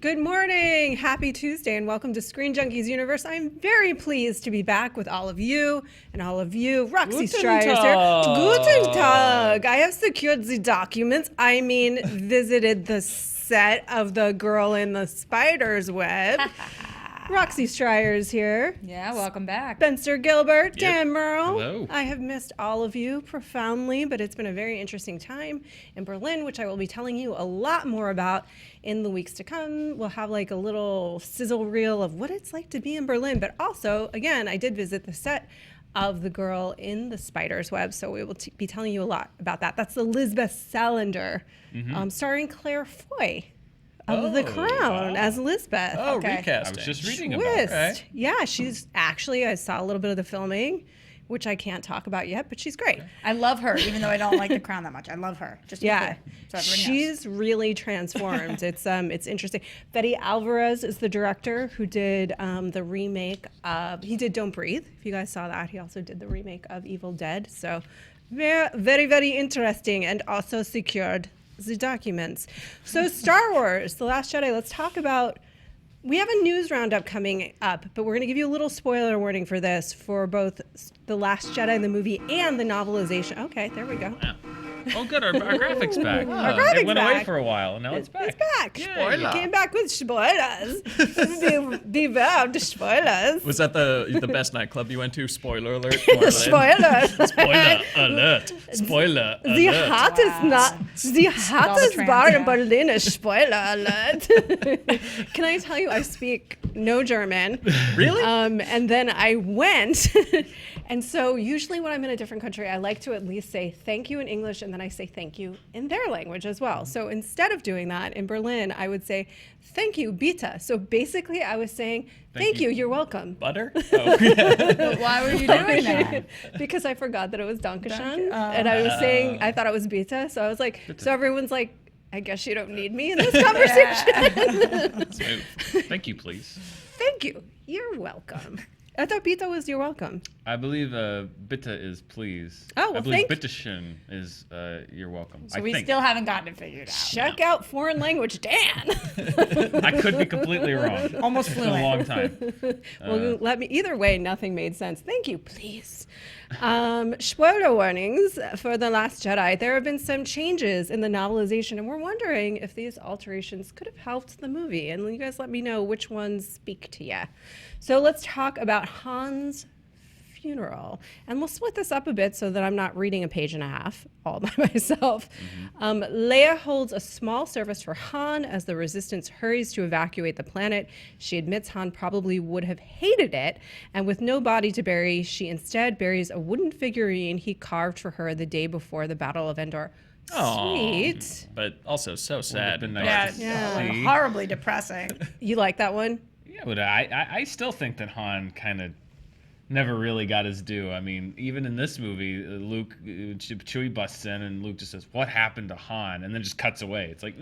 Good morning, happy Tuesday, and welcome to ScreenJunkies Universe. I'm very pleased to be back with all of you and all of you. Roxy Striar is here. Guten Tag. I have secured the documents. I mean, visited the set of The Girl in the Spider's Web. Roxy Striar is here. Yeah, welcome back. Spencer Gilbert, Dan Murrell. Hello. I have missed all of you profoundly, but it's been a very interesting time in Berlin, which I will be telling you a lot more about in the weeks to come. We'll have like a little sizzle reel of what it's like to be in Berlin, but also, again, I did visit the set of The Girl in the Spider's Web, so we will be telling you a lot about that. That's the Lisbeth Salander, starring Claire Foy of The Crown as Lisbeth. Oh, recasting. I was just reading about it. Okay. Yeah, she's actually, I saw a little bit of the filming, which I can't talk about yet, but she's great. I love her, even though I don't like The Crown that much. I love her. Just yeah, so she's really transformed. It's interesting. Betty Alvarez is the director who did the remake of, he did Don't Breathe. If you guys saw that, he also did the remake of Evil Dead. So very, very, very interesting, and also secured the documents. So Star Wars, The Last Jedi, let's talk about, we have a news roundup coming up, but we're going to give you a little spoiler warning for this, for both The Last Jedi, the movie, and the novelization. Okay, there we go. Yeah. Oh, good. Our graphics back. Our graphics it went back. away for a while, and now it's back. It's back. Spoiler. Came back with spoilers. Beware of the spoilers. Was that the best nightclub you went to? Spoiler alert. Spoiler. Spoiler alert. Spoiler alert. The hottest bar in Berlin is spoiler alert. Can I tell you, I speak no German. Really? And then I went. And so usually when I'm in a different country, I like to at least say thank you in English, and then I say thank you in their language as well. So instead of doing that in Berlin, I would say thank you, bitte. So basically I was saying thank you, you're welcome. Butter? Oh, yeah. Why were you doing that? Because I forgot that it was Dankeschön, and I was saying, I thought it was bitte, so I was like, so everyone's like, I guess you don't need me in this conversation. Smooth. Thank you, please. Thank you. You're welcome. I thought bitte was you're welcome. I believe bitte is please. Oh, well, I believe bitteschön is you're welcome. So we still haven't gotten it figured out. Check out foreign language, Dan. I could be completely wrong. Almost It's been a long time. Well, let me. Either way, nothing made sense. Thank you, please. Spoiler warnings for The Last Jedi. There have been some changes in the novelization, and we're wondering if these alterations could have helped the movie. And you guys let me know which ones speak to you. So let's talk about Han's funeral. And we'll split this up a bit so that I'm not reading a page and a half all by myself. Leia holds a small service for Han as the Resistance hurries to evacuate the planet. She admits Han probably would have hated it, and with no body to bury, she instead buries a wooden figurine he carved for her the day before the Battle of Endor. Sweet. But also so sad. Been nice Yeah, to see. horribly depressing. You like that one? Yeah, but I still think that Han kind of never really got his due. I mean, even in this movie, Luke, Chewie busts in and Luke just says, "What happened to Han?" and then just cuts away. It's like,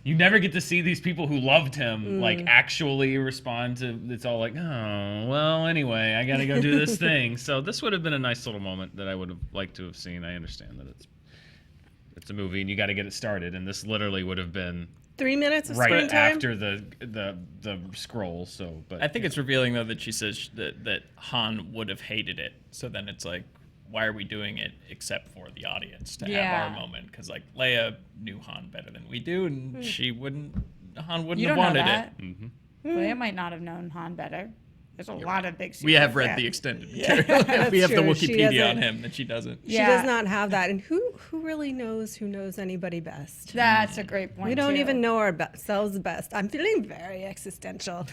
you never get to see these people who loved him like actually respond to. It's all like, oh, well, anyway, I got to go do this thing. So this would have been a nice little moment that I would have liked to have seen. I understand that it's a movie and you got to get it started, and this literally would have been 3 minutes of right screen time? after the scroll. So, but I think it's revealing though that she says that Han would have hated it. So then it's like, why are we doing it except for the audience to have our moment? Because like Leia knew Han better than we do, and Han wouldn't You have don't know wanted that. it. Leia might not have known Han better. There's a lot of big secrets. We have read there. the extended material. We have the true. She Wikipedia doesn't- on him that she doesn't. She does not have that. And who really knows who knows anybody best? That's a great point. We don't too. even know ourselves best. I'm feeling very existential.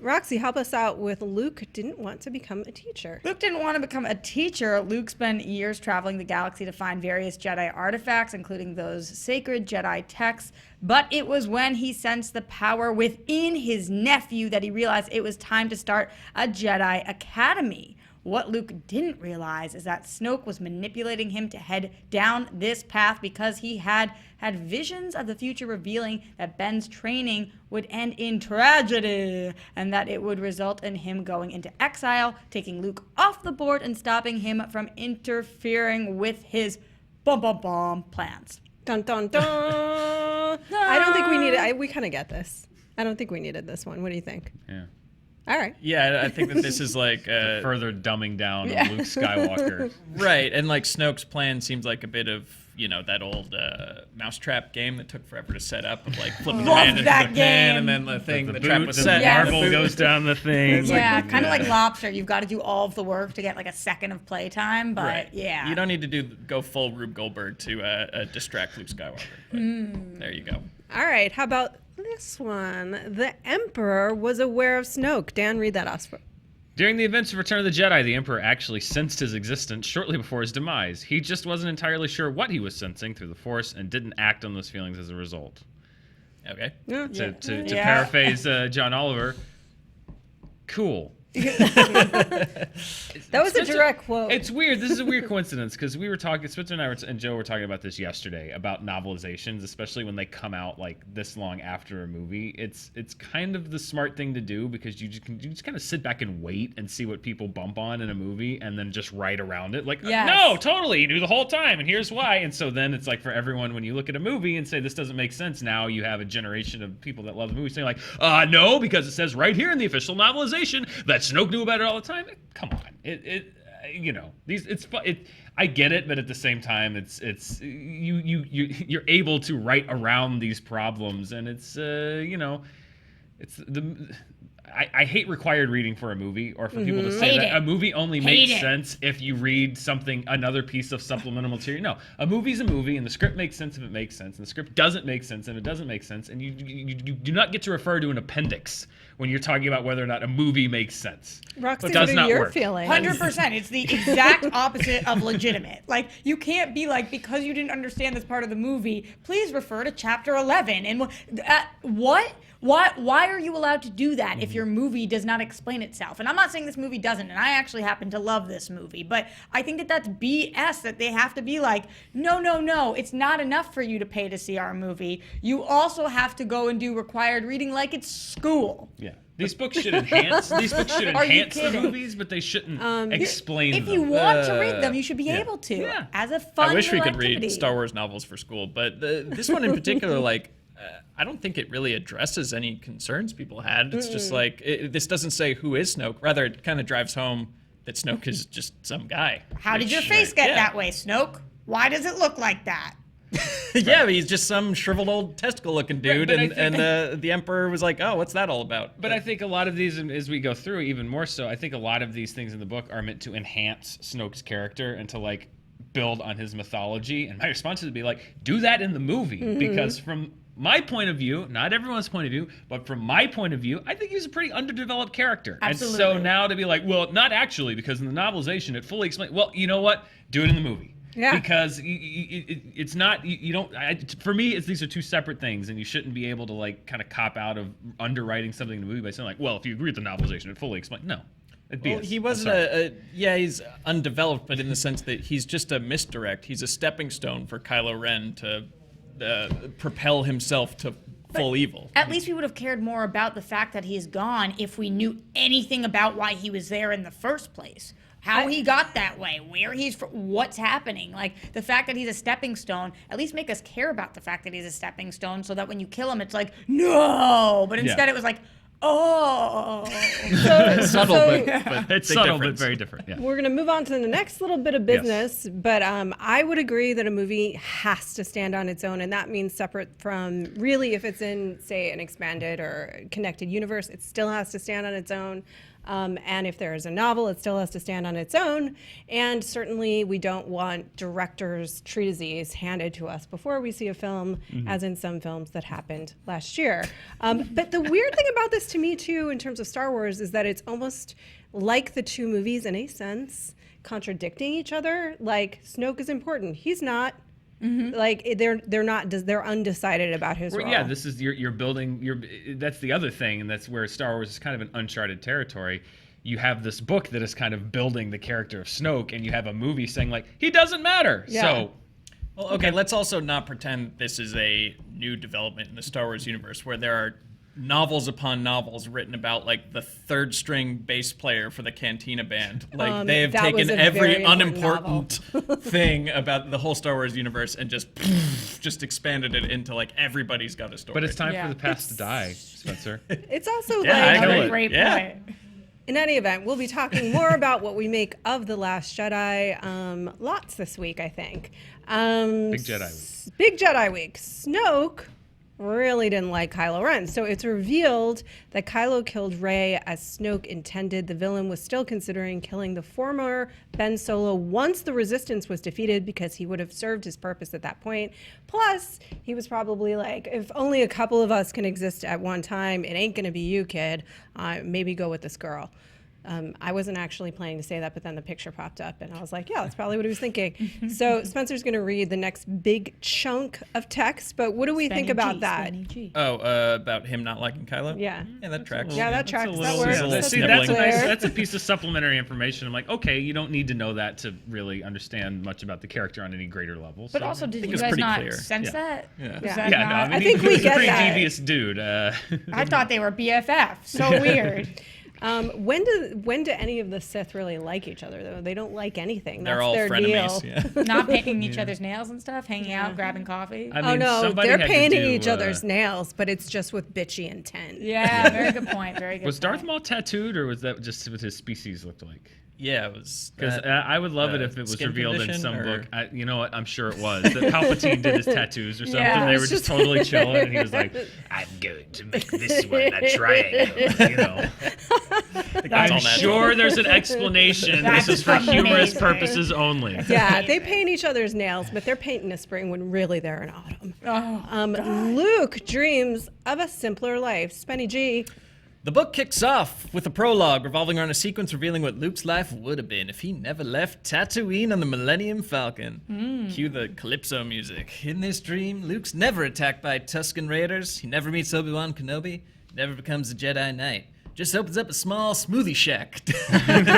Roxy, help us out with Luke didn't want to become a teacher. Luke didn't want to become a teacher. Luke spent years traveling the galaxy to find various Jedi artifacts, including those sacred Jedi texts. But it was when he sensed the power within his nephew that he realized it was time to start a Jedi Academy. What Luke didn't realize is that Snoke was manipulating him to head down this path because he had visions of the future revealing that Ben's training would end in tragedy and that it would result in him going into exile, taking Luke off the board and stopping him from interfering with his plans. Dun dun dun. I don't think we need it. We kind of get this. I don't think we needed this one. What do you think? Yeah. All right. Yeah, I think that this is like Further dumbing down of Luke Skywalker. right, and like Snoke's plan seems like a bit of that old mousetrap game that took forever to set up of like flipping the hand into the pan and then the thing, the trap was set. Marble goes down the thing. Yeah, kind of like Lobster. You've got to do all of the work to get like a second of playtime, but yeah. You don't need to go full Rube Goldberg to distract Luke Skywalker. But there you go. All right. How about this one? The Emperor was aware of Snoke. Dan, read that off. During the events of Return of the Jedi, the Emperor actually sensed his existence shortly before his demise. He just wasn't entirely sure what he was sensing through the Force and didn't act on those feelings as a result. Okay. Yeah. To paraphrase John Oliver, cool. That was a direct quote. It's weird. This is a weird coincidence because we were talking, Spencer and I and Joe were talking about this yesterday about novelizations, especially when they come out like this long after a movie. It's kind of the smart thing to do because you just kind of sit back and wait and see what people bump on in a movie and then just write around it. Like, no, totally, you knew the whole time and here's why. And so then it's like for everyone, when you look at a movie and say this doesn't make sense, now you have a generation of people that love the movie saying like, no, because it says right here in the official novelization that Snoke knew about it all the time. Come on, I get it, but at the same time, you're able to write around these problems, and I hate required reading for a movie, or for people to say that a movie only makes sense if you read another piece of supplemental material. No, a movie's a movie, and the script makes sense if it makes sense, and the script doesn't make sense if it doesn't make sense, and you do not get to refer to an appendix when you're talking about whether or not a movie makes sense. Roxy, does what not are your work. feelings? 100%. It's the exact opposite of legitimate. Like, you can't be like, because you didn't understand this part of the movie, please refer to chapter 11. And what? Why are you allowed to do that if your movie does not explain itself? And I'm not saying this movie doesn't, and I actually happen to love this movie, but I think that that's BS, that they have to be like, no, it's not enough for you to pay to see our movie. You also have to go and do required reading like it's school. Yeah. These books should enhance the movies, but they shouldn't explain them. If you want to read them, you should be able to as a fun I wish we could activity. read Star Wars novels for school, but this one in particular, like, I don't think it really addresses any concerns people had. It's just like, this doesn't say who is Snoke. Rather, it kind of drives home that Snoke is just some guy. How did your face get that way, Snoke? Why does it look like that? Yeah, but he's just some shriveled old testicle-looking dude, and the Emperor was like, "Oh, what's that all about?" But I think a lot of these, as we go through, even more so, I think a lot of these things in the book are meant to enhance Snoke's character and to like build on his mythology. And my response would be like, do that in the movie, because from my point of view, not everyone's point of view, but from my point of view, I think he's a pretty underdeveloped character. Absolutely. And so now to be like, well, not actually, because in the novelization it fully explains. Well, you know what? Do it in the movie. Yeah. Because it's not, you don't, for me, these are two separate things, and you shouldn't be able to like kind of cop out of underwriting something in the movie by saying like, well, if you agree with the novelization, it fully explains. No. Well, he wasn't he's undeveloped, but in the sense that he's just a misdirect. He's a stepping stone for Kylo Ren to propel himself to full evil. At least we would have cared more about the fact that he's gone if we knew anything about why he was there in the first place. How he got that way, where what's happening. Like, the fact that he's a stepping stone, at least make us care about the fact that he's a stepping stone so that when you kill him, it's like, no. But instead it was like, oh. It's subtle, but it's subtle, but very different. Yeah. We're going to move on to the next little bit of business, but I would agree that a movie has to stand on its own, and that means separate from, really, if it's in, say, an expanded or connected universe, it still has to stand on its own. And if there is a novel, it still has to stand on its own. And certainly we don't want directors' treatises handed to us before we see a film, as in some films that happened last year. But the weird thing about this to me, too, in terms of Star Wars, is that it's almost like the two movies, in a sense, contradicting each other. Like, Snoke is important. He's not. Like, they're undecided about his role. Yeah, this is you're building. That's the other thing, and that's where Star Wars is kind of an uncharted territory. You have this book that is kind of building the character of Snoke, and you have a movie saying like he doesn't matter. Yeah. So, well, okay, let's also not pretend this is a new development in the Star Wars universe where there are novels upon novels written about like the third string bass player for the Cantina band. Like they have that was taken a every very important unimportant thing about the whole Star Wars universe and just expanded it into like everybody's got a story. But it's time Yeah. for the past to die, Spencer. It's also Yeah, I like, know Another it. great Yeah. point. in any event, we'll be talking more about what we make of The Last Jedi lots this week, I think. Big Jedi week. Big Jedi week. Snoke really didn't like Kylo Ren. So it's revealed that Kylo killed Rey as Snoke intended. The villain was still considering killing the former Ben Solo once the Resistance was defeated because he would have served his purpose at that point. Plus, he was probably like, if only a couple of us can exist at one time, it ain't gonna be you, kid. Maybe go with this girl. I wasn't actually planning to say that, but then the picture popped up, and I was like, yeah, that's probably what he was thinking. So Spencer's going to read the next big chunk of text, but what do we think about that? About him not liking Kylo? Yeah. Yeah, that tracks. Yeah, that tracks. That's a That little- works. yeah, That's See, that's a snibbling. nice. clear. That's a piece of supplementary information. I'm like, okay, you don't need to know that to really understand much about the character on any greater level. But so- also, did think you it's guys pretty not clear. sense Yeah. that? Yeah. Was that yeah, no, I not- mean, I think he's we a get pretty that. devious dude. I thought they were BFF. So weird. When do any of the Sith really like each other, though? They don't like anything. They're That's all their frenemies. deal. Yeah. Not painting each other's nails and stuff, hanging out, grabbing coffee. I Oh mean, no, somebody they're had to painting do, each other's nails, but it's just with bitchy intent. Yeah, very good point. Very good. Was Darth point. Maul tattooed, or was that just what his species looked like? Yeah, it was. Because I would love it if it was skin revealed in condition, some or- book. You know what? I'm sure it was. That Palpatine did his tattoos or something. Yeah, They it's were just just- totally chilling, and he was like, "I'm going to make this one a triangle." You know, That's I'm all natural. sure there's an explanation. That's This is for humorous amazing. purposes only. Yeah, they paint each other's nails, but they're painting a spring when really they're in autumn. Oh, Luke dreams of a simpler life. Spenny G. The book kicks off with a prologue revolving around a sequence revealing what Luke's life would have been if he never left Tatooine on the Millennium Falcon. Cue the Calypso music. In this dream, Luke's never attacked by Tusken Raiders. He never meets Obi-Wan Kenobi. Never becomes a Jedi Knight. Just opens up a small smoothie shack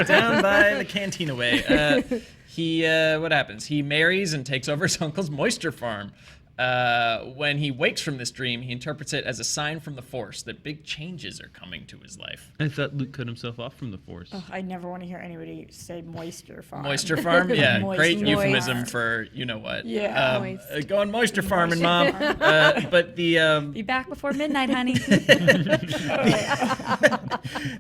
down by the Cantina Way. What happens? He marries and takes over his uncle's moisture farm. When he wakes from this dream, he interprets it as a sign from the Force that big changes are coming to his life. I thought Luke cut himself off from the Force. I never want to hear anybody say moisture farm. Moisture farm? Yeah, Moist great farm. euphemism for you know what. Yeah. Moist. Going moisture farming, Mom. But the Be back before midnight, honey.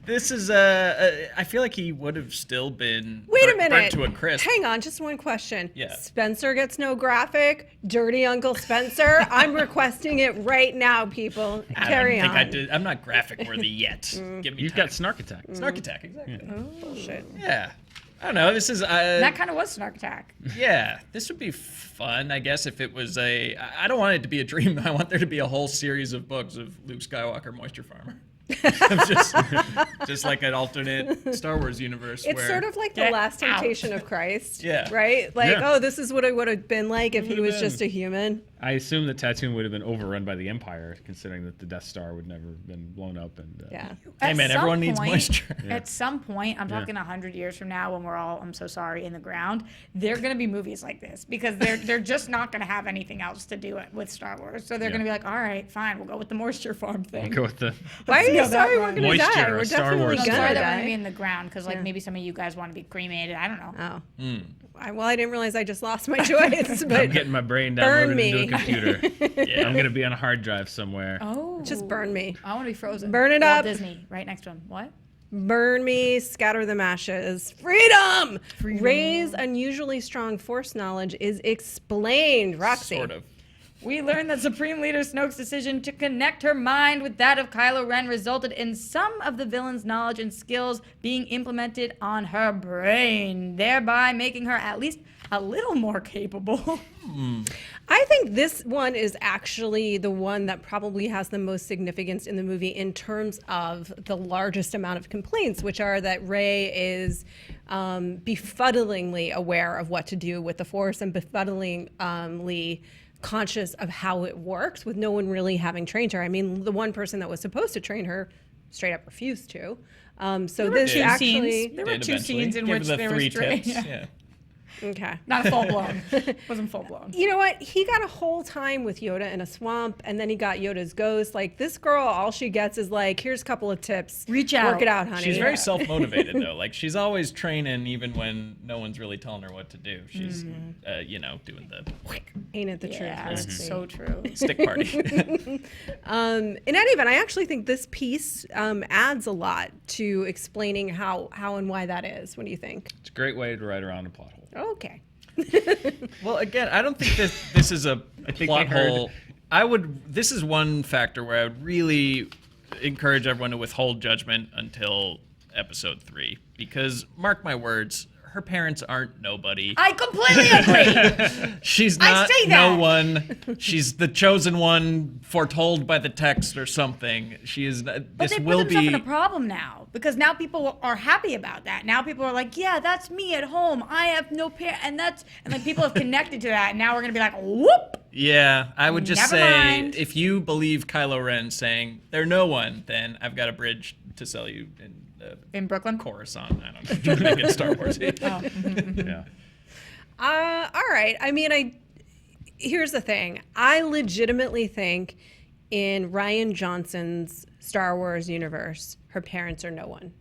this is I feel like he would have still been Wait a burnt minute. to a crisp. Hang on, just one question. Yeah. Spencer gets no graphic. Dirty Uncle Spencer. I'm requesting it right now, people. Carry I don't on. think I did. I'm not graphic worthy yet. Give me You've time. got Snark Attack. Snark Attack, exactly. Bullshit. Yeah. I don't know. This is That kind of was Snark Attack. yeah. This would be fun, I guess, if it was a. I don't want it to be a dream. I want there to be a whole series of books of Luke Skywalker, Moisture Farmer. just like an alternate Star Wars universe. It's where, sort of like the Get last out. temptation of Christ. Yeah. Right? Like, Yeah. oh, this is what it would have been like if he Would've was just a been. human. I assume that Tatooine would have been overrun by the Empire, considering that the Death Star would never have been blown up. And Yeah. Hey At man, some everyone needs point- moisture. At some point, I'm Yeah. talking 100 years from now when we're all, I'm so sorry, in the ground, there are going to be movies like this because they're just not going to have anything else to do it with Star Wars. So they're Yeah. going to be like, all right, fine, we'll go with the moisture farm thing. Go with the. Why are see you how that sorry we're runs. going to Moisture, die? a We're Star definitely Wars I'm going sorry to that we're going to be die. in the ground because like Yeah. maybe some of you guys want to be cremated. I don't know. Oh. Well, I didn't realize I just lost my choice, I'm but getting my brain burn downloaded into a me. computer. Yeah. I'm gonna be on a hard drive somewhere. Oh. just burn me. I want to be frozen. Burn it Walt up. Disney, right next to him. What? Burn me, scatter them ashes. Freedom! Rey's unusually strong force knowledge is explained. Roxy. Sort of. We learned that Supreme Leader Snoke's decision to connect her mind with that of Kylo Ren resulted in some of the villain's knowledge and skills being implemented on her brain, thereby making her at least a little more capable. I think this one is actually the one that probably has the most significance in the movie in terms of the largest amount of complaints, which are that Rey is befuddlingly aware of what to do with the Force and befuddlingly conscious of how it works with no one really having trained her. I mean, the one person that was supposed to train her straight up refused to. So this two actually... scenes. There were Did two eventually. scenes in Give which the there three was tra- tips. yeah. Yeah. Okay. Not a full blown. Wasn't full blown. You know what? He got a whole time with Yoda in a swamp, and then he got Yoda's ghost. Like, this girl, all she gets is like, here's a couple of tips. Reach out. Work it out, honey. She's very self-motivated though. Like she's always training, even when no one's really telling her what to do. She's, doing the Ain't it the truth? Yeah, Roxy? it's so true. stick party. In any event, I actually think this piece adds a lot to explaining how and why that is. What do you think? It's a great way to write around a plot hole. Okay. Well, again, I don't think this is a plot hole. This is one factor where I would really encourage everyone to withhold judgment until episode 3, because mark my words, her parents aren't nobody. I completely agree. She's not say no that. one. She's the chosen one, foretold by the text or something. She is. But This they will put themselves be. in a problem now, because now people are happy about that. Now people are like, yeah, that's me at home. I have no parent, and then people have connected to that. And now we're gonna be like, whoop. Yeah, I would just Never say, mind. if you believe Kylo Ren saying they're no one, then I've got a bridge to sell you In Brooklyn. Coruscant. I don't know. Trying to make it Star Wars. Yeah. All right. I mean, here's the thing. I legitimately think in Rian Johnson's Star Wars universe, her parents are no one.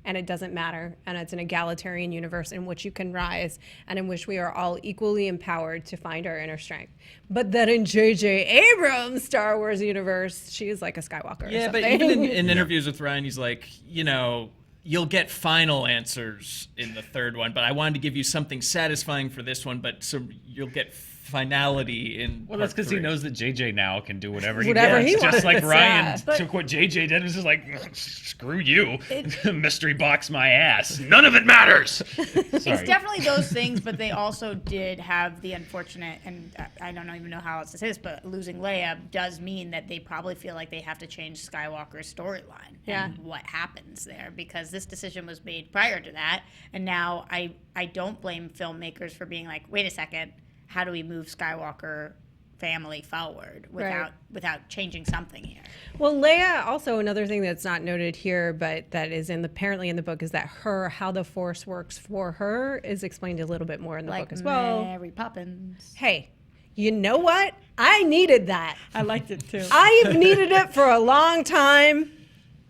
And it doesn't matter. And it's an egalitarian universe in which you can rise and in which we are all equally empowered to find our inner strength. But that in J.J. Abrams' Star Wars universe, she is like a Skywalker. Yeah, or but something. even in interviews with Ryan, he's like, you'll get final answers in the third one, but I wanted to give you something satisfying for this one, but so you'll get finality in. Well, that's because he part 3. knows that JJ now can do whatever he Whatever wants. he Just like wants, Ryan yeah. But- took what JJ did and was just like, screw you. Mystery box my ass. None of it matters. Sorry. It's definitely those things, but they also did have the unfortunate, and I don't even know how else to say this, but losing Leia does mean that they probably feel like they have to change Skywalker's storyline and what happens there, because this decision was made prior to that, and now I don't blame filmmakers for being like, wait a second, how do we move Skywalker family forward without changing something here? Well, Leia, also another thing that's not noted here, but that is apparently in the book, is that how the Force works for her is explained a little bit more in the book as well. Mary Poppins. Hey, you know what? I needed that. I liked it too. I've needed it for a long time,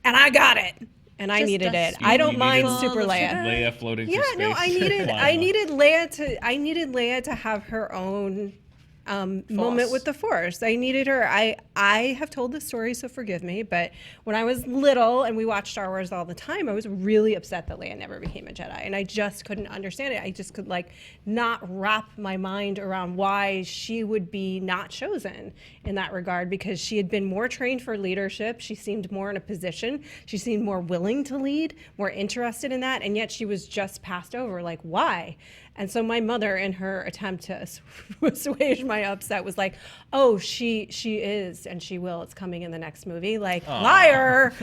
and I got it. And I Just needed a it. I don't You mind needed Super Leia. Leia floating Yeah, through space. no, I needed Leia to have her own moment with the Force. I needed her. I have told this story, so forgive me, but when I was little and we watched Star Wars all the time, I was really upset that Leia never became a Jedi, and I just couldn't understand it. I just could not wrap my mind around why she would be not chosen in that regard, because she had been more trained for leadership. She seemed more in a position. She seemed more willing to lead, more interested in that, and yet she was just passed over. Like, why? And so my mother, in her attempt to assuage my upset, was like, "Oh, she is, and she will. It's coming in the next movie." Like, liar.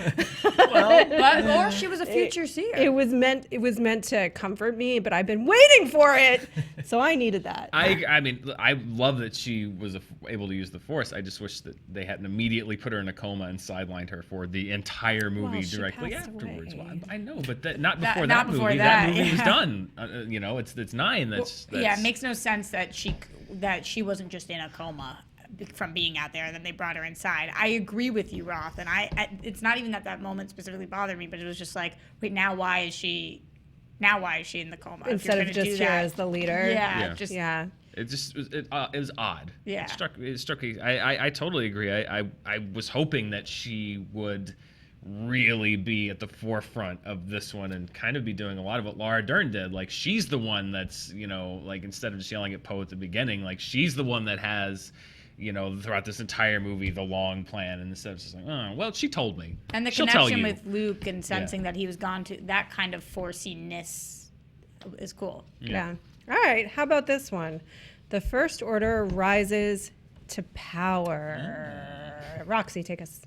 Or she was a future seer. It was meant to comfort me, but I've been waiting for it, so I needed that. I mean, I love that she was able to use the Force. I just wish that they hadn't immediately put her in a coma and sidelined her for the entire movie she directly passed afterwards. away. Well, I know, but not before not that before movie. that, That movie was yeah. done. It's 9. That's yeah, it makes no sense that she wasn't just in a coma from being out there, and then they brought her inside. I agree with you, Roth, and it's not even that moment specifically bothered me, but it was just like, wait, now why is she in the coma? Instead of just here as the leader. Yeah. Yeah. It just it was odd. Yeah. It struck me. I totally agree. I was hoping that she would really be at the forefront of this one and kind of be doing a lot of what Laura Dern did. Like, she's the one that's, instead of just yelling at Poe at the beginning, like, she's the one that has, throughout this entire movie, the long plan, and instead of just like, oh, well, she told me. And the She'll tell connection you. with Luke and sensing that he was gone to that kind of forciness is cool. Yeah. All right. How about this one? The First Order rises to power. Roxy, take us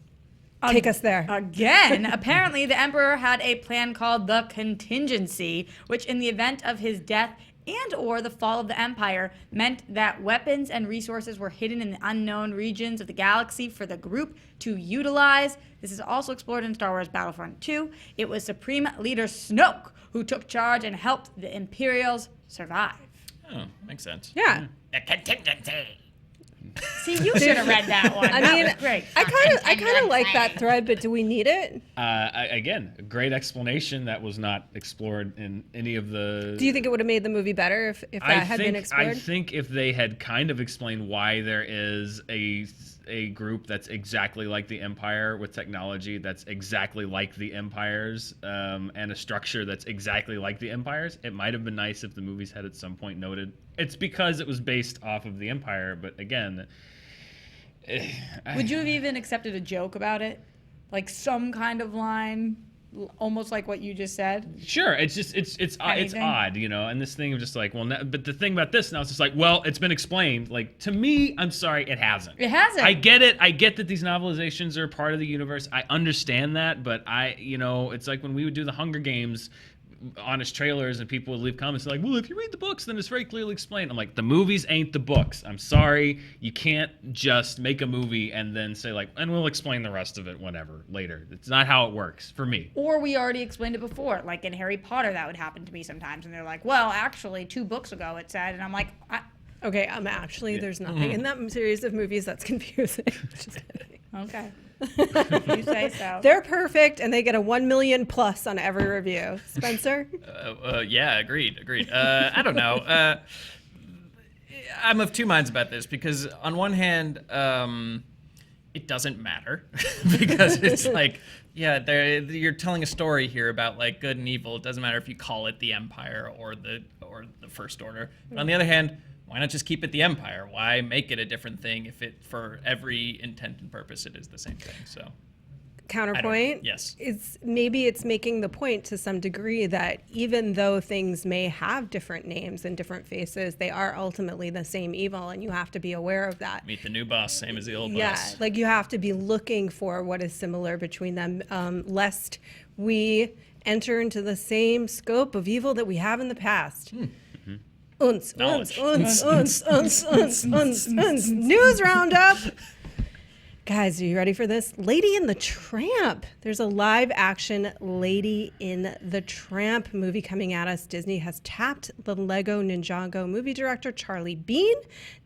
there. Again, apparently the Emperor had a plan called the Contingency, which in the event of his death and or the fall of the Empire meant that weapons and resources were hidden in the unknown regions of the galaxy for the group to utilize. This is also explored in Star Wars Battlefront 2. It was Supreme Leader Snoke who took charge and helped the Imperials survive. Oh, makes sense. Yeah. The contingency. See, you should have read that one. I That mean, was great. I kind of like that thread, but do we need it? Again, a great explanation that was not explored in any of the. Do you think it would have made the movie better if that had been explored? I think if they had kind of explained why there is a group that's exactly like the Empire with technology that's exactly like the Empire's and a structure that's exactly like the Empire's, it might have been nice if the movies had at some point noted it's because it was based off of the Empire. But again, Would you have even accepted a joke about it? Like some kind of line, almost like what you just said? sure, it's just it's odd, you know. And this thing of just like, well, but the thing about this now is just like, well, it's been explained. Like, to me, I'm sorry, it hasn't. It hasn't. I get it. I get that these novelizations are part of the universe. I understand that, but it's like when we would do the Hunger Games honest trailers and people would leave comments like, well, if you read the books, then it's very clearly explained. I'm like, the movies ain't the books. I'm sorry. You can't just make a movie and then say like, and we'll explain the rest of it whenever, later. It's not how it works for me. Or we already explained it before. Like in Harry Potter, that would happen to me sometimes. And they're like, well, actually, 2 books ago it said. And I'm like, Okay, actually, there's nothing in that series of movies that's confusing. Just kidding. okay. You say so. They're perfect, and they get a 1 million plus on every review. Spencer? Yeah, agreed. I don't know. I'm of two minds about this because on one hand, it doesn't matter because it's like, yeah, you're telling a story here about like good and evil. It doesn't matter if you call it the Empire or the First Order. But on the other hand, why not just keep it the Empire? Why make it a different thing if it, for every intent and purpose, it is the same thing? So, Counterpoint? Yes. It's making the point to some degree that even though things may have different names and different faces, they are ultimately the same evil, and you have to be aware of that. meet the new boss, same as the old Yeah, boss. like you have to be looking for what is similar between them, lest we enter into the same scope of evil that we have in the past. Uns. News roundup. Guys, are you ready for this? Lady and the Tramp. There's a live action Lady in the Tramp movie coming at us. Disney has tapped the Lego Ninjago movie director Charlie Bean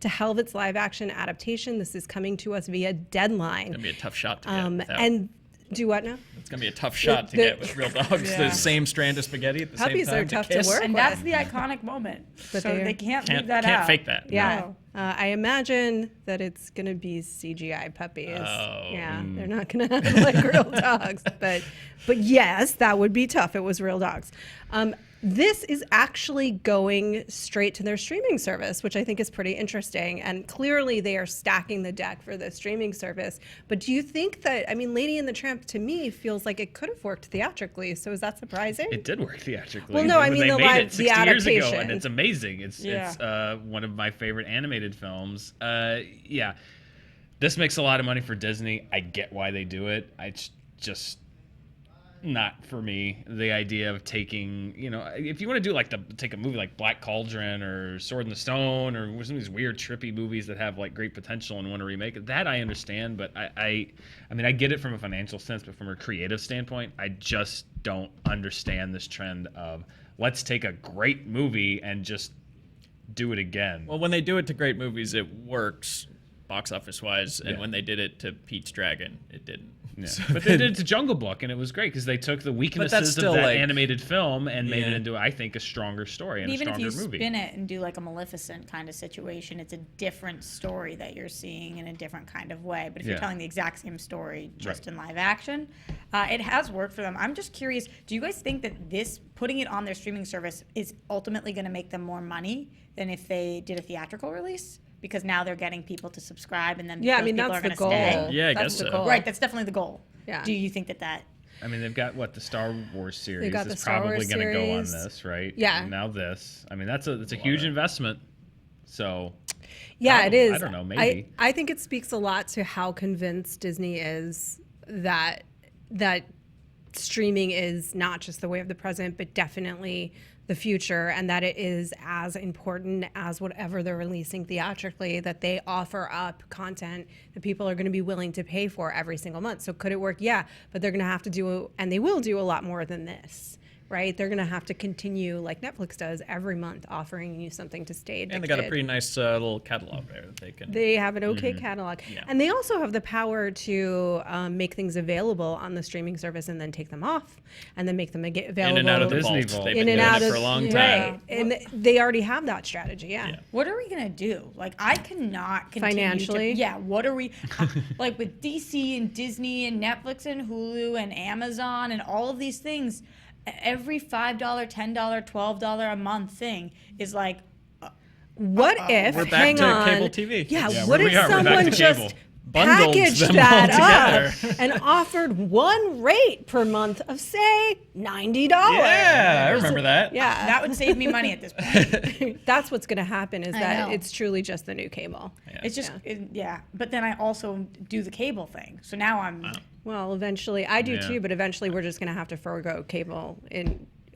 to helm its live action adaptation. This is coming to us via Deadline. It's gonna be a tough shot to get. Without. And do what now? It's gonna be a tough shot to get with real dogs. Yeah. The same strand of spaghetti at the Puppies same time. are tough to kiss. work And with. that's the iconic moment. But So they can't leave that Can't out. fake that. Yeah. No. I imagine that it's going to be CGI puppies. Oh. Yeah, they're not going to have like real dogs. But yes, that would be tough. It was real dogs. This is actually going straight to their streaming service, which I think is pretty interesting. And clearly they are stacking the deck for the streaming service. But do you think that, I mean, Lady and the Tramp to me feels like it could have worked theatrically. So is that surprising? It did work theatrically. Well, no, I When mean they the made live, it the 60 years adaptation. ago, and it's amazing. It's Yeah. one of my favorite animated films. Yeah, this makes a lot of money for Disney. I get why they do it. It's just not for me. The idea of taking, if you want to do take a movie like Black Cauldron or Sword in the Stone or some of these weird trippy movies that have like great potential and want to remake it, that I understand. But I mean, I get it from a financial sense, but from a creative standpoint, I just don't understand this trend of let's take a great movie and just do it again. Well, when they do it to great movies, it works box office wise, and Yeah. when they did it to Pete's Dragon, it didn't. Yeah. So But they did it to Jungle Book, and it was great because they took the weaknesses still, of that like- animated film and made it Yeah. into, I think, a stronger story and But a even if stronger you movie. spin it and do like a Maleficent kind of situation, it's a different story that you're seeing in a different kind of way. But if you're Yeah. telling the exact same story just Right. in live action, it has worked for them. I'm just curious, do you guys think that this, putting it on their streaming service, is ultimately going to make them more money than if they did a theatrical release? Because now they're getting people to subscribe, and then Yeah, I those mean, people that's are the going to goal. stay. Yeah, I That's guess the so. goal. Right, that's definitely the goal. Yeah. Do you think that I mean, they've got the Star Wars series got the is Star probably Wars going to go on series. this, right? Yeah. And now this. I mean, that's a huge investment. So Yeah, it is. I don't know, maybe. I think it speaks a lot to how convinced Disney is that streaming is not just the way of the present, but definitely the future, and that it is as important as whatever they're releasing theatrically, that they offer up content that people are going to be willing to pay for every single month. So could it work? Yeah, but they're going to have to do, and they will do a lot more than this. right? They're going to have to continue, like Netflix does, every month offering you something to stay addicted. And they got a pretty nice little catalog there that they can. They have an okay catalog. Yeah. And they also have the power to make things available on the streaming service and then take them off and then make them available. In and out of the Disney vault. vault. They've In been and doing out it of for a long time. Right. And they already have that strategy. Yeah. What are we gonna do? Like, I cannot continue Financially? What are we like with DC and Disney and Netflix and Hulu and Amazon and all of these things? Every $5, $10, $12 a month thing is like, What if, We're back hang to on. cable TV. Yeah, Yeah, what here if we are. We're back someone to just cable. Bundled packaged them that all up and offered one rate per month of, say, $90? Yeah, I remember that. Yeah. that would save me money at this point. That's what's going to happen is that know. it's truly just the new cable. It's just, but then I also do the cable thing. So now I'm, Well, eventually, I do Yeah. too, but eventually we're just going to have to forego cable.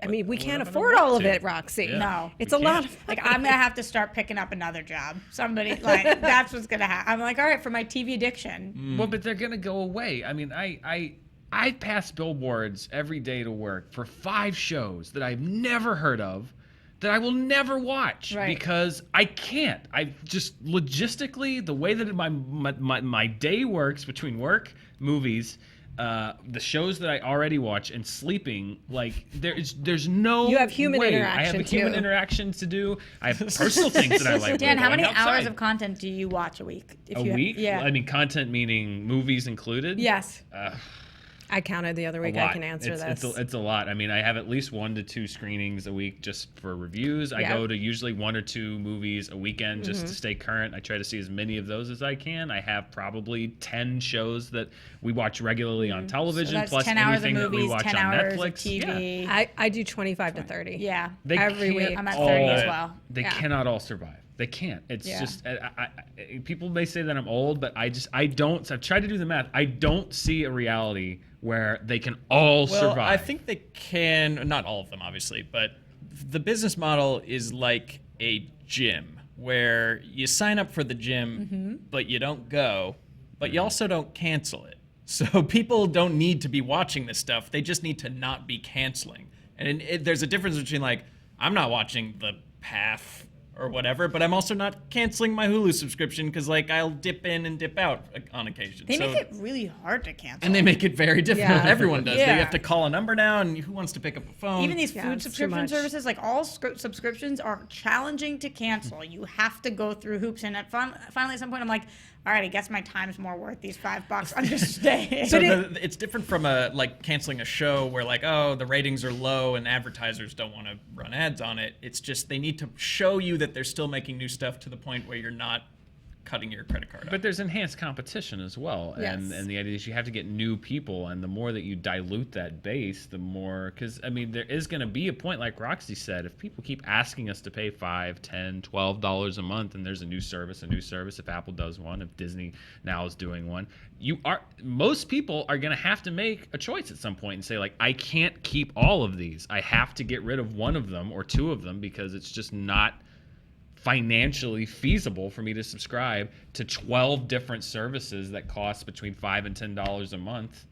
I mean, we can't gonna afford want all of to. it, Roxy. Yeah. no. It's We a lot can't. of Like, I'm gonna have to start picking up another job. Somebody, like, that's what's gonna happen. I'm like, all right, for my TV addiction. Well, but they're gonna go away. I mean, I pass billboards every day to work for 5 shows that I've never heard of, that I will never watch Right. because I can't. I just logistically, the way that my day works between work, movies, the shows that I already watch, and sleeping, like there's no. You have human way. I interaction, have human too. interaction to do. I have personal things that I like. Dan, how going many hours outside. of content do you watch a week? If A week? Yeah. I mean, content meaning movies included. yes. I counted the other week. I can answer this. It's a lot. I mean, I have at least 1 to 2 screenings a week just for reviews. I Yeah. go to usually 1 or 2 movies a weekend just to stay current. I try to see as many of those as I can. I have probably 10 shows that we watch regularly on television, So that's plus 10 hours of anything that we movies, watch 10 on hours of Netflix. Yeah. TV. I do 25 to 30. Yeah. They Every can't week. I'm at 30 as all- well. They Yeah. cannot all survive. They can't. It's Yeah. just people may say that I'm old, but I don't. So I've tried to do the math. I don't see a reality where they can all Well, survive. I think they can, not all of them, obviously, but the business model is like a gym where you sign up for the gym, but you don't go, but you also don't cancel it. So people don't need to be watching this stuff. They just need to not be canceling. And there's a difference between, like, I'm not watching The Path or whatever, but I'm also not canceling my Hulu subscription because, like, I'll dip in and dip out on occasion. They So- make it really hard to cancel. and they make it very difficult. Yeah. Everyone does. Yeah. They have to call a number now, and who wants to pick up a phone? Even these Yeah, food it's too subscription much. services, like all subscriptions are challenging to cancel. You have to go through hoops. And finally, at some point, I'm like, all right, I guess my time's more worth these $5. I'm just staying. So it's different from like canceling a show where, like, oh, the ratings are low and advertisers don't want to run ads on it. It's just they need to show you that they're still making new stuff to the point where you're not cutting your credit card But up. there's enhanced competition as well, and Yes. the idea is you have to get new people, and the more that you dilute that base, the more, because I mean there is going to be a point, like Roxy said, if people keep asking us to pay $5, $10, $12 a month, and there's a new service, if Apple does one, if Disney now is doing one, most people are going to have to make a choice at some point and say, like, I can't keep all of these. I have to get rid of one of them or 2 of them because it's just not financially feasible for me to subscribe to 12 different services that cost between $5 and $10 a month,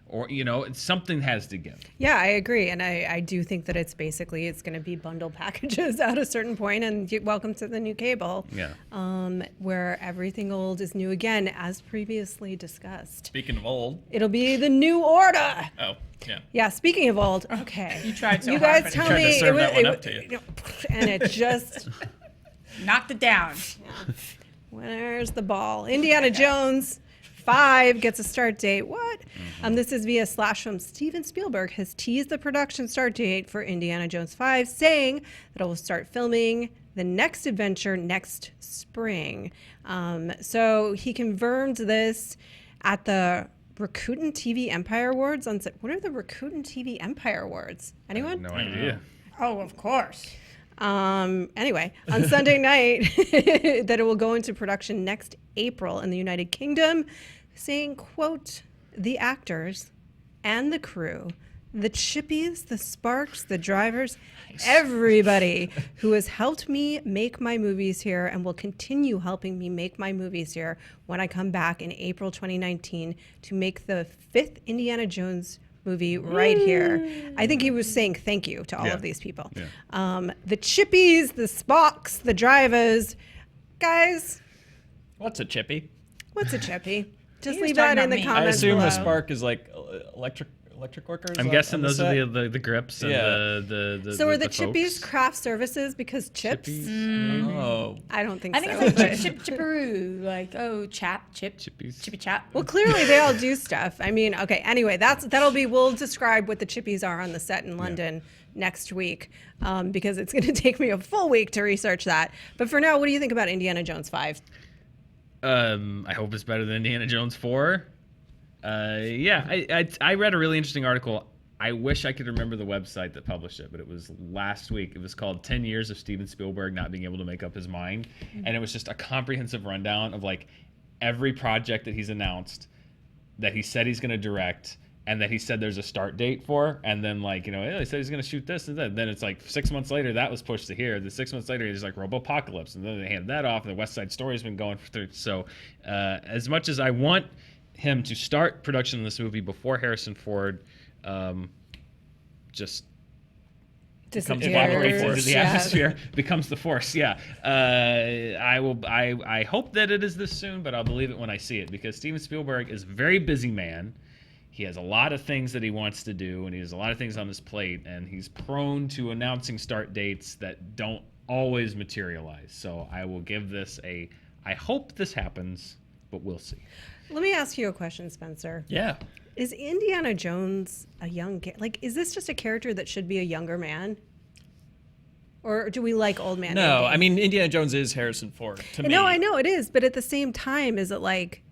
or something has to give. Yeah, I agree, and I do think that it's going to be bundle packages at a certain point, and welcome to the new cable. Yeah. Where everything old is new again, as previously discussed. Speaking of old, It'll be the new order. oh yeah, Yeah, speaking of old, okay. You tried so You hard, guys but tell tried to me serve that one up to you. and it just knocked it down. where's the ball? Indiana Jones 5 gets a start date. What? This is via Slash from Steven Spielberg has teased the production start date for Indiana Jones 5, saying that it will start filming the next adventure next spring. So he confirmed this at the Rakuten TV Empire Awards. What are the Rakuten TV Empire Awards? Anyone? No idea. Oh, of course. Anyway, on Sunday night, that it will go into production next April in the United Kingdom, saying, quote, the actors and the crew, the chippies, the sparks, the drivers, everybody who has helped me make my movies here and will continue helping me make my movies here when I come back in April 2019 to make the 5th Indiana Jones movie right here. I think he was saying thank you to all Yeah. of these people. Yeah. The Chippies, the Spocks, the Drivers. Guys, What's a chippy? what's a Chippy? Just He was leave talking that in about the me. I comments assume below. a spark is like electric workers. I'm guessing those are the grips and Yeah. the So are the folks. Chippies craft services because chips? Chippies? Oh. I don't think I so. think it's like chip chipperoo, like Chippies. chippy chap. Well, clearly they all do stuff. I mean, okay. Anyway, we'll describe what the Chippies are on the set in London next week, because it's going to take me a full week to research that. But for now, what do you think about Indiana Jones 5? I hope it's better than Indiana Jones 4. I read a really interesting article. I wish I could remember the website that published it, but it was last week. It was called 10 Years of Steven Spielberg Not Being Able to Make Up His Mind. And it was just a comprehensive rundown of like every project that he's announced, that he said he's going to direct, and that he said there's a start date for. And then like, he said he's going to shoot this and that. Then it's like 6 months later, that was pushed to here. Then 6 months later, he's like Robopocalypse. And then they handed that off, and the West Side Story's been going through. So as much as I want him to start production of this movie before Harrison Ford just evaporates into the atmosphere, becomes the Force. I hope that it is this soon, but I'll believe it when I see it, because Steven Spielberg is a very busy man. He has a lot of things that he wants to do, and he has a lot of things on his plate, and he's prone to announcing start dates that don't always materialize. So I will give this I hope this happens, but we'll see. Let me ask you a question, Spencer. Yeah. Is Indiana Jones a young is this just a character that should be a younger man? Or do we like old man? No, Indy? I mean Indiana Jones is Harrison Ford to me. No, I know it is, but at the same time, is it like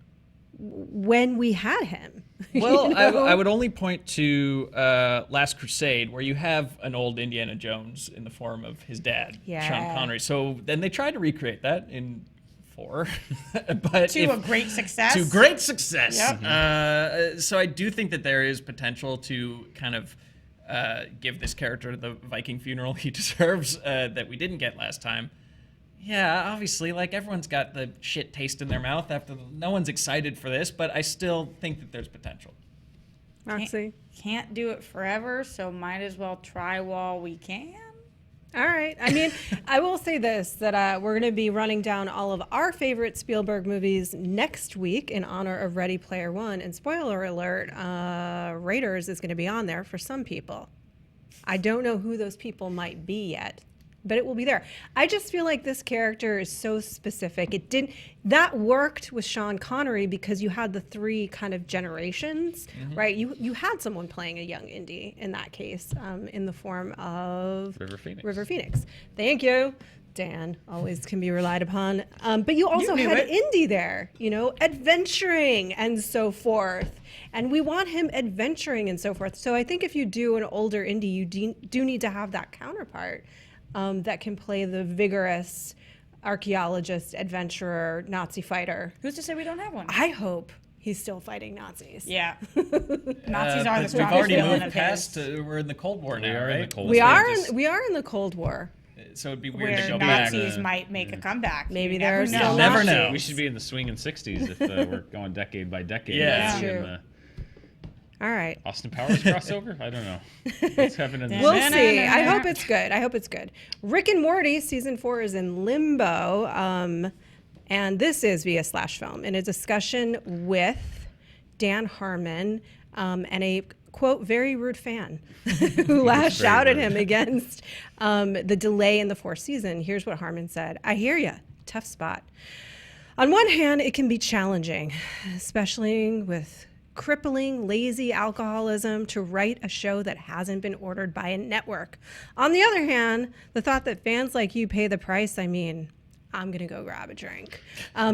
when we had him? Well, You know? I would only point to Last Crusade, where you have an old Indiana Jones in the form of his dad, Yeah. Sean Connery. So then they tried to recreate that in 4, but To a great success. To great success. Yep. So I do think that there is potential to kind of give this character the Viking funeral he deserves that we didn't get last time. Yeah, obviously, like everyone's got the shit taste in their mouth after no one's excited for this, but I still think that there's potential. Roxy. Can't do it forever, so might as well try while we can. All right. I mean, I will say this, that we're going to be running down all of our favorite Spielberg movies next week in honor of Ready Player One. And spoiler alert, Raiders is going to be on there for some people. I don't know who those people might be yet, but it will be there. I just feel like this character is so specific. That worked with Sean Connery because you had the 3 kind of generations, right? You had someone playing a young Indy in that case, in the form of River Phoenix. Thank you. Dan always can be relied upon. But you also had Indy there, adventuring and so forth. And we want him adventuring and so forth. So I think if you do an older Indy, you do need to have that counterpart that can play the vigorous archaeologist, adventurer, Nazi fighter. Who's to say we don't have one? I hope he's still fighting Nazis. Yeah. Nazis are the strongest We've already villain moved of past. his. We're in the Cold War We now, are in right? the Cold We War. are in the Cold War. So it'd be weird to Where go back. Nazis might make a comeback. Maybe You there are never still know. Never Nazis. know. We should be in the swinging 60s if we're going decade by decade. Yeah. Maybe in True. the All right. Austin Powers crossover? I don't know. What's happening in We'll this? see. I hope it's good. Rick and Morty season 4 is in limbo, and this is via Slash Film in a discussion with Dan Harmon and a quote very rude fan who lashed out at him against the delay in the 4th season. Here's what Harmon said: "I hear ya. Tough spot. On one hand, it can be challenging, especially with crippling, lazy alcoholism, to write a show that hasn't been ordered by a network. On the other hand, the thought that fans like you pay the price, I'm going to go grab a drink."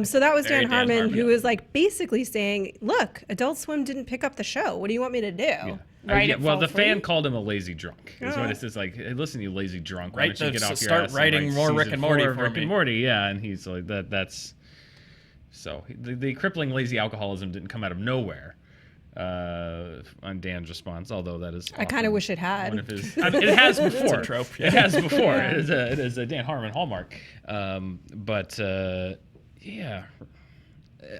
So that was Very Dan Dan Harmon, Harmon. who was like basically saying, look, Adult Swim didn't pick up the show. What do you want me to do? Yeah. Write it Well, for the fan free? called him a lazy drunk. Is what Oh. it says. Like, hey, listen, you lazy drunk. Why Right, don't you get off your start ass and writing write more Rick season and Morty 4 of for Rick me. and Morty, yeah. And he's like, that's... So the crippling lazy alcoholism didn't come out of nowhere. On Dan's response, although that is I kind of wish it had. one of his. It has before. trope, It has before. It is a Dan Harmon hallmark. Yeah,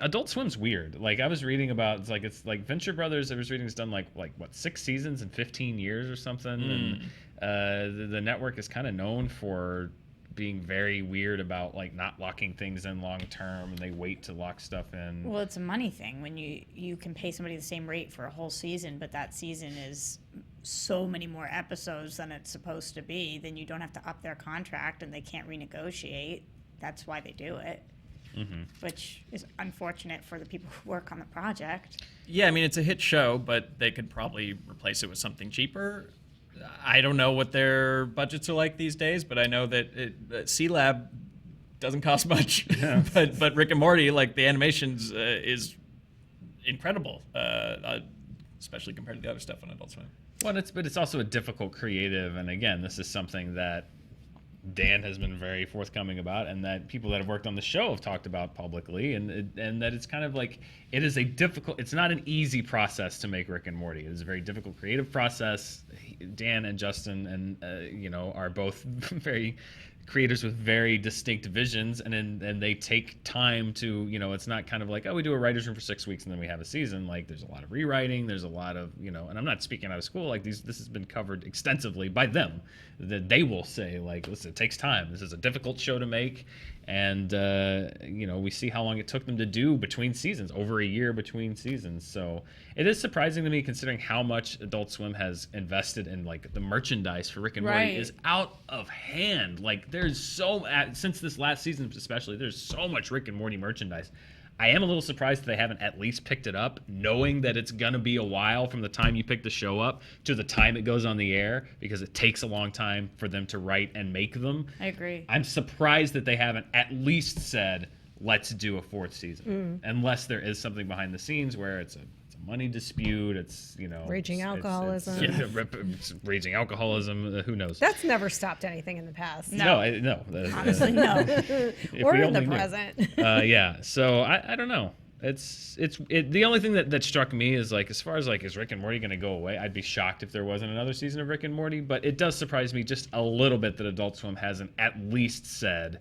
Adult Swim's weird. Like I was reading about, it's like Venture Brothers. I was reading has done like what 6 seasons in 15 years or something, and the network is kind of known for being very weird about like not locking things in long term, and they wait to lock stuff in. Well, it's a money thing. When you can pay somebody the same rate for a whole season, but that season is so many more episodes than it's supposed to be, then you don't have to up their contract and they can't renegotiate. That's why they do it. Which is unfortunate for the people who work on the project. Yeah, I mean, it's a hit show, but they could probably replace it with something cheaper. I don't know what their budgets are like these days, but I know that C-Lab doesn't cost much. Yeah. but Rick and Morty, like the animations, is incredible, especially compared to the other stuff on Adult Swim. Well, but it's also a difficult creative, and again, this is something that Dan has been very forthcoming about, and that people that have worked on the show have talked about publicly, and that it's kind of like it's not an easy process to make Rick and Morty. It is a very difficult creative process. Dan and Justin and are both very creators with very distinct visions, and they take time to, it's not kind of like, oh, we do a writer's room for 6 weeks and then we have a season. Like there's a lot of rewriting, there's a lot of, and I'm not speaking out of school, like this has been covered extensively by them, that they will say like, listen, it takes time. This is a difficult show to make. And, we see how long it took them to do between seasons, over a year between seasons. So it is surprising to me, considering how much Adult Swim has invested in like the merchandise for Rick and Morty is out of hand. Like there's since this last season especially, there's so much Rick and Morty merchandise. I am a little surprised that they haven't at least picked it up, knowing that it's going to be a while from the time you pick the show up to the time it goes on the air, because it takes a long time for them to write and make them. I agree. I'm surprised that they haven't at least said, let's do a 4th season, unless there is something behind the scenes where it's a money dispute, it's raging alcoholism. It's raging alcoholism. Who knows? That's never stopped anything in the past. No. Honestly, no. Or in the present. Yeah. So I don't know. The only thing that struck me is like, as far as like, is Rick and Morty going to go away? I'd be shocked if there wasn't another season of Rick and Morty, but it does surprise me just a little bit that Adult Swim hasn't at least said,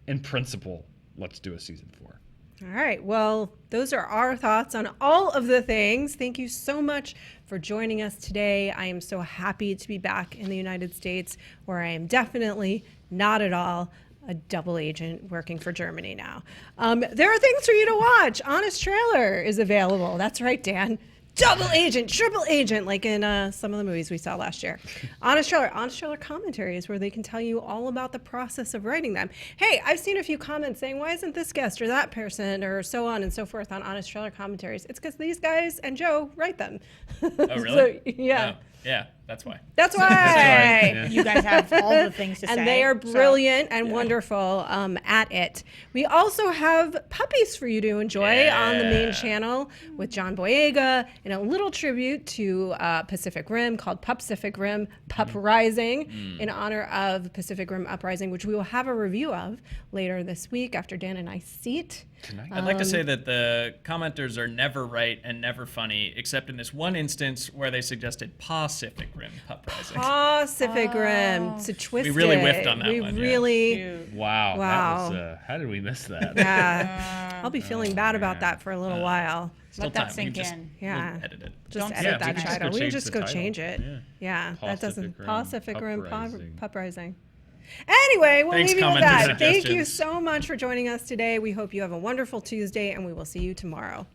in principle, let's do a season 4. All right. Well, those are our thoughts on all of the things. Thank you so much for joining us today. I am so happy to be back in the United States, where I am definitely not at all a double agent working for Germany now. There are things for you to watch. Honest Trailer is available. That's right, Dan. Double agent, triple agent, like in some of the movies we saw last year. Honest Trailer commentary is where they can tell you all about the process of writing them. Hey, I've seen a few comments saying, why isn't this guest or that person or so on and so forth on Honest Trailer commentaries? It's because these guys and Joe write them. Oh, really? So, yeah. Oh, yeah, that's why. That's why. Yeah. You guys have all the things to say. And they are brilliant and wonderful at it. We also have puppies for you to enjoy on the main channel with John Boyega, and a little tribute to Pacific Rim called Pacific Rim Pup Rising in honor of Pacific Rim Uprising, which we will have a review of later this week after Dan and I see it. Tonight. I'd like to say that the commenters are never right and never funny, except in this one instance where they suggested Pacific Rim Pup Rising. Pacific Rim. It's a twist. We really whiffed on that we one. Really. Wow. Wow. That was, how did we miss that? Yeah. I'll be feeling bad about that for a little while. Still Let that time. sink We just- in. Yeah. We'll edit it. Just Don't edit say that that. title. We can just go the change title. it. Yeah, that doesn't. Pacific Rim Pacific Pup Rim Rising. Pup Rising. Anyway, we'll Thanks, leave you with commenters that. and Thank you suggestions. so much for joining us today. We hope you have a wonderful Tuesday, and we will see you tomorrow.